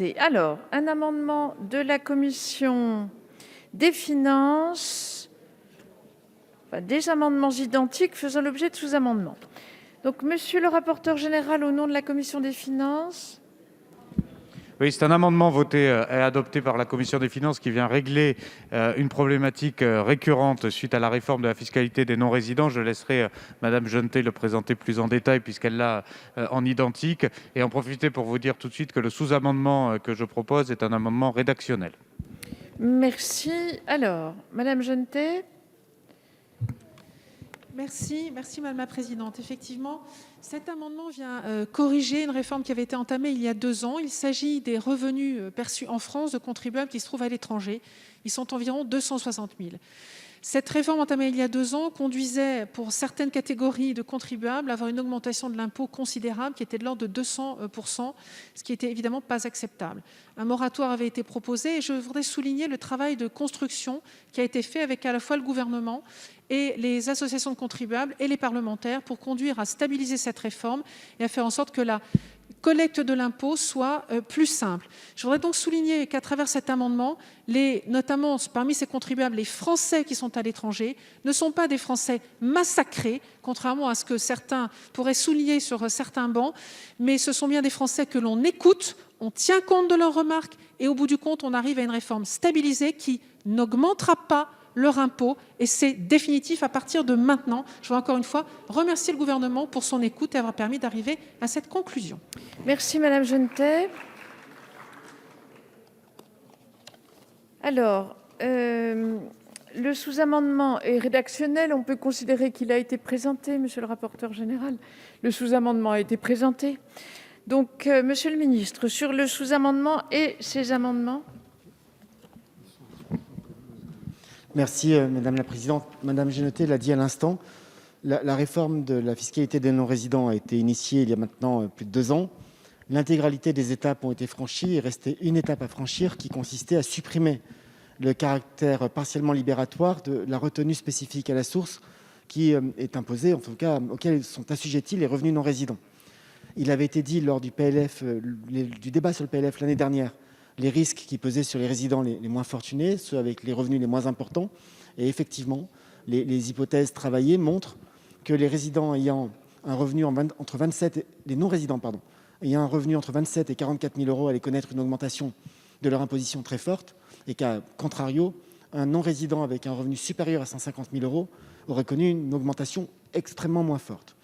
adopté. Alors, un amendement de la commission des finances, des amendements identiques faisant l'objet de sous-amendements. Donc, monsieur le rapporteur général, au nom de la commission des finances. Oui, c'est un amendement voté et adopté par la commission des finances qui vient régler une problématique récurrente suite à la réforme de la fiscalité des non-résidents. Je laisserai Madame Genetet le présenter plus en détail puisqu'elle l'a en identique. Et en profiter pour vous dire tout de suite que le sous-amendement que je propose est un amendement rédactionnel. Merci. Alors, Madame Genetet. Merci Madame la Présidente. Effectivement, cet amendement vient corriger une réforme qui avait été entamée il y a 2 ans. Il s'agit des revenus perçus en France de contribuables qui se trouvent à l'étranger. Ils sont environ 260 000. Cette réforme entamée il y a 2 ans conduisait pour certaines catégories de contribuables à avoir une augmentation de l'impôt considérable qui était de l'ordre de 200%, ce qui n'était évidemment pas acceptable. Un moratoire avait été proposé et je voudrais souligner le travail de construction qui a été fait avec à la fois le gouvernement et les associations de contribuables et les parlementaires pour conduire à stabiliser cette réforme et à faire en sorte que la collecte de l'impôt soit plus simple. Je voudrais donc souligner qu'à travers cet amendement, notamment parmi ces contribuables, les Français qui sont à l'étranger ne sont pas des Français massacrés, contrairement à ce que certains pourraient souligner sur certains bancs, mais ce sont bien des Français que l'on écoute, on tient compte de leurs remarques et au bout du compte, on arrive à une réforme stabilisée qui n'augmentera pas leur impôt et c'est définitif à partir de maintenant. Je veux encore une fois remercier le gouvernement pour son écoute et avoir permis d'arriver à cette conclusion. Merci Madame Genetet. Alors, le sous-amendement est rédactionnel. On peut considérer qu'il a été présenté, monsieur le rapporteur général. Le sous-amendement a été présenté. Donc, monsieur le ministre, sur le sous-amendement et ces amendements. Merci Madame la Présidente. Madame Genetet l'a dit à l'instant, la réforme de la fiscalité des non-résidents a été initiée il y a maintenant plus de 2 ans. L'intégralité des étapes ont été franchies. Il restait une étape à franchir qui consistait à supprimer le caractère partiellement libératoire de la retenue spécifique à la source qui est imposée, en tout cas auquel sont assujettis les revenus non-résidents. Il avait été dit lors du débat sur le PLF l'année dernière, les risques qui pesaient sur les résidents les moins fortunés, ceux avec les revenus les moins importants. Et effectivement, les hypothèses travaillées montrent que les résidents ayant un revenu entre 27 les non-résidents ayant un revenu entre 27 et 44 000 euros allaient connaître une augmentation de leur imposition très forte, et qu'à contrario, un non-résident avec un revenu supérieur à 150 000 euros aurait connu une augmentation extrêmement moins forte.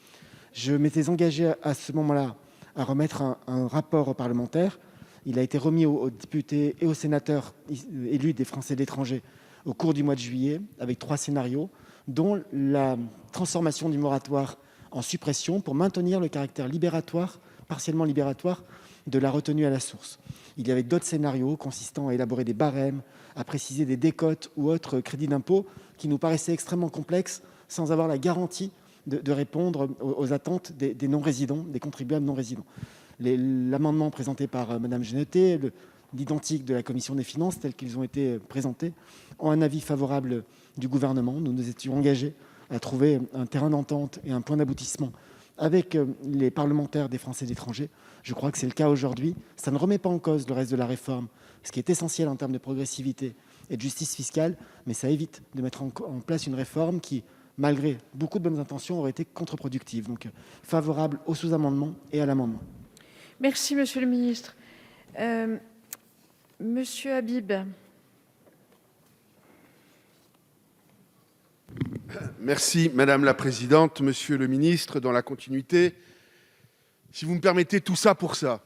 Je m'étais engagé à ce moment-là à remettre un rapport aux parlementaires. Il a été remis aux députés et aux sénateurs élus des Français de l'étranger au cours du mois de juillet, avec 3 scénarios, dont la transformation du moratoire en suppression pour maintenir le caractère libératoire, partiellement libératoire, de la retenue à la source. Il y avait d'autres scénarios consistant à élaborer des barèmes, à préciser des décotes ou autres crédits d'impôt qui nous paraissaient extrêmement complexes, sans avoir la garantie de répondre aux attentes des non-résidents, des contribuables non-résidents. L'amendement présenté par Mme Genetet, l'identique de la commission des finances, tels qu'ils ont été présentés, ont un avis favorable du gouvernement. Nous nous étions engagés à trouver un terrain d'entente et un point d'aboutissement avec les parlementaires des Français de l'étranger. Je crois que c'est le cas aujourd'hui. Ça ne remet pas en cause le reste de la réforme, ce qui est essentiel en termes de progressivité et de justice fiscale, mais ça évite de mettre en place une réforme qui, malgré beaucoup de bonnes intentions, aurait été contre-productive. Donc, favorable au sous-amendement et à l'amendement. Merci, monsieur le ministre. Monsieur Habib. Merci, Madame la Présidente. Monsieur le ministre, dans la continuité, si vous me permettez, tout ça pour ça.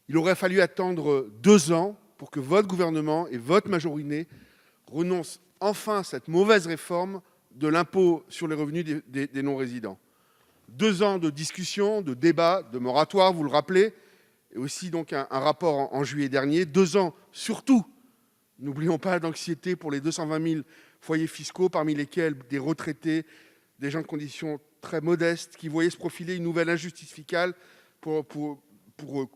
Il aurait fallu attendre 2 ans pour que votre gouvernement et votre majorité renoncent enfin à cette mauvaise réforme de l'impôt sur les revenus des non-résidents. 2 ans de discussion, de débat, de moratoire, vous le rappelez, et aussi donc un rapport en juillet dernier. 2 ans surtout, n'oublions pas, d'anxiété pour les 220 000 foyers fiscaux, parmi lesquels des retraités, des gens de conditions très modestes, qui voyaient se profiler une nouvelle injustice fiscale pour eux.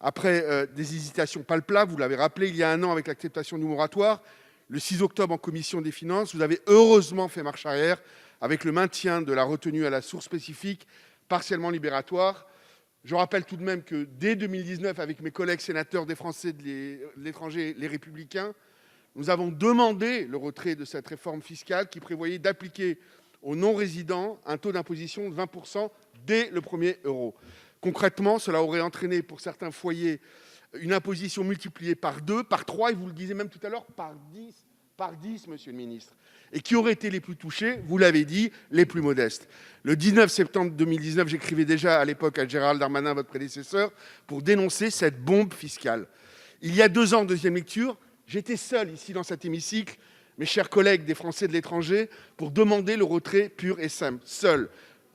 Après des hésitations palpables, vous l'avez rappelé, il y a 1 an avec l'acceptation du moratoire, le 6 octobre en commission des finances, vous avez heureusement fait marche arrière avec le maintien de la retenue à la source spécifique, partiellement libératoire. Je rappelle tout de même que dès 2019, avec mes collègues sénateurs des Français de l'étranger, les Républicains, nous avons demandé le retrait de cette réforme fiscale qui prévoyait d'appliquer aux non-résidents un taux d'imposition de 20% dès le premier euro. Concrètement, cela aurait entraîné pour certains foyers une imposition multipliée par 2, par 3, et vous le disiez même tout à l'heure, par 10, monsieur le ministre. Et qui auraient été les plus touchés? Vous l'avez dit, les plus modestes. Le 19 septembre 2019, j'écrivais déjà à l'époque à Gérald Darmanin, votre prédécesseur, pour dénoncer cette bombe fiscale. Il y a 2 ans, deuxième lecture, j'étais seul ici dans cet hémicycle, mes chers collègues des Français de l'étranger, pour demander le retrait pur et simple, seul.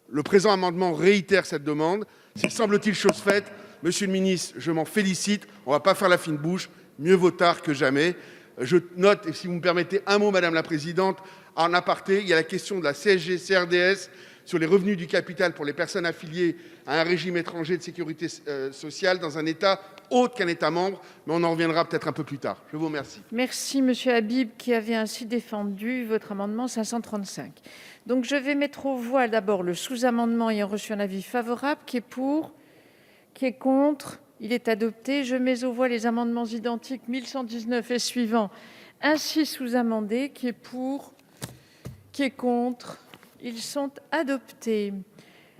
Le présent amendement réitère cette demande. C'est, semble-t-il, chose faite. Monsieur le ministre, je m'en félicite. On ne va pas faire la fine bouche. Mieux vaut tard que jamais. Je note, et si vous me permettez un mot, Madame la Présidente, en aparté, il y a la question de la CSG-CRDS sur les revenus du capital pour les personnes affiliées à un régime étranger de sécurité sociale dans un État autre qu'un État membre, mais on en reviendra peut-être un peu plus tard. Je vous remercie. Merci, Monsieur Habib, qui avait ainsi défendu votre amendement 535. Donc, je vais mettre aux voix d'abord le sous-amendement ayant reçu un avis favorable, qui est pour, qui est contre. Il est adopté. Je mets aux voix les amendements identiques 1119 et suivants, ainsi sous-amendés, qui est pour, qui est contre. Ils sont adoptés.